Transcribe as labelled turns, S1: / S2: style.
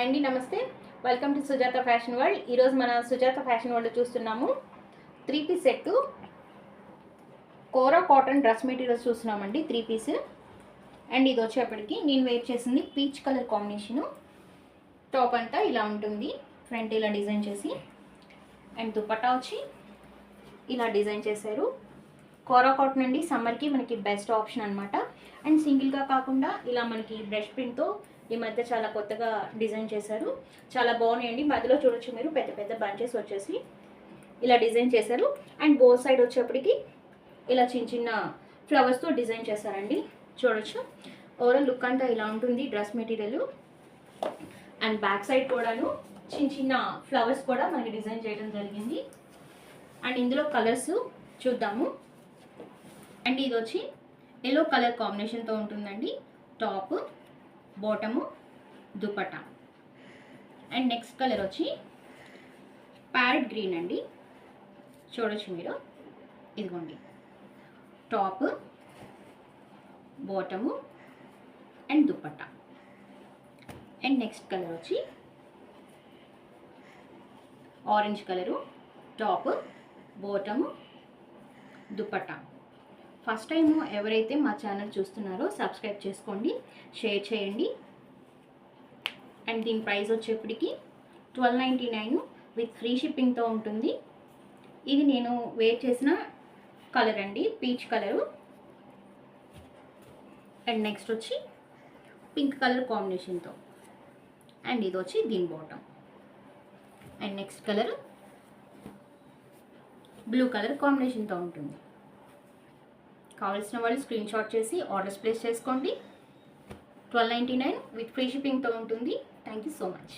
S1: అండి నమస్తే, welcome to Sujatha fashion world. ఈరోజు మన సుజాత ఫ్యాషన్ వరల్డ్ చూస్తున్నాము. 3 పీస్ సెట్ కోరా కాటన్ డ్రెస్ మెటీరియల్స్ చూస్తున్నామండి. 3 పీస్ అండ్ ఇది వచ్చేప్పటికి నేను వేర్ చేసింది పీచ్ కలర్ కాంబినేషను. టాప్ అంతా ఇలా ఉంటుంది, ఫ్రంట్ ఇలా డిజైన్ చేసి, అండ్ దుపట్టా వచ్చి ఇలా డిజైన్ చేశారు. కోరా కాటన్ అండి, సమ్మర్కి మనకి బెస్ట్ ఆప్షన్ అనమాట. అండ్ సింగిల్గా కాకుండా ఇలా మనకి బ్రష్ ప్రింట్తో ఈ మధ్య చాలా కొత్తగా డిజైన్ చేశారు. చాలా బాగున్నాయండి. మధ్యలో చూడొచ్చు మీరు, పెద్ద పెద్ద బంచెస్ వచ్చేసి ఇలా డిజైన్ చేశారు. అండ్ బోత్ సైడ్ వచ్చేప్పటికి ఇలా చిన్న చిన్న ఫ్లవర్స్తో డిజైన్ చేశారండి. చూడొచ్చు ఓవరాల్ లుక్ అంతా ఇలా ఉంటుంది dress material. And back side కూడాను చిన్న చిన్న ఫ్లవర్స్ కూడా మనకి డిజైన్ చేయడం జరిగింది. అండ్ ఇందులో కలర్స్ చూద్దాము. అండ్ ఇది వచ్చి ఎల్లో కలర్ కాంబినేషన్తో ఉంటుందండి. Top, bottom, dupatta. And next colour వచ్చి ప్యారెట్ గ్రీన్ అండి. చూడొచ్చు మీరు, ఇదిగోండి top, bottom and dupatta. And next colour వచ్చి orange colour, top, bottom, dupatta. First time ఎవరైతే మా ఛానల్ చూస్తున్నారో సబ్స్క్రైబ్ చేసుకోండి, షేర్ చేయండి. అండ్ దీని ప్రైస్ వచ్చేప్పటికి 1299 విత్ ఫ్రీ షిప్పింగ్తో ఉంటుంది. ఇది నేను వేర్ చేసిన కలర్ అండి, పీచ్ కలరు. అండ్ నెక్స్ట్ వచ్చి పింక్ కలర్ కాంబినేషన్తో. అండ్ ఇది వచ్చి దీని bottom. And next colour blue colour కాంబినేషన్తో ఉంటుంది. కావాల్సిన వాళ్ళు స్క్రీన్ షాట్ చేసి ఆర్డర్స్ ప్లేస్ చేసుకోండి. 1299 విత్ ఫ్రీ షిప్పింగ్తో ఉంటుంది. Thank you so much.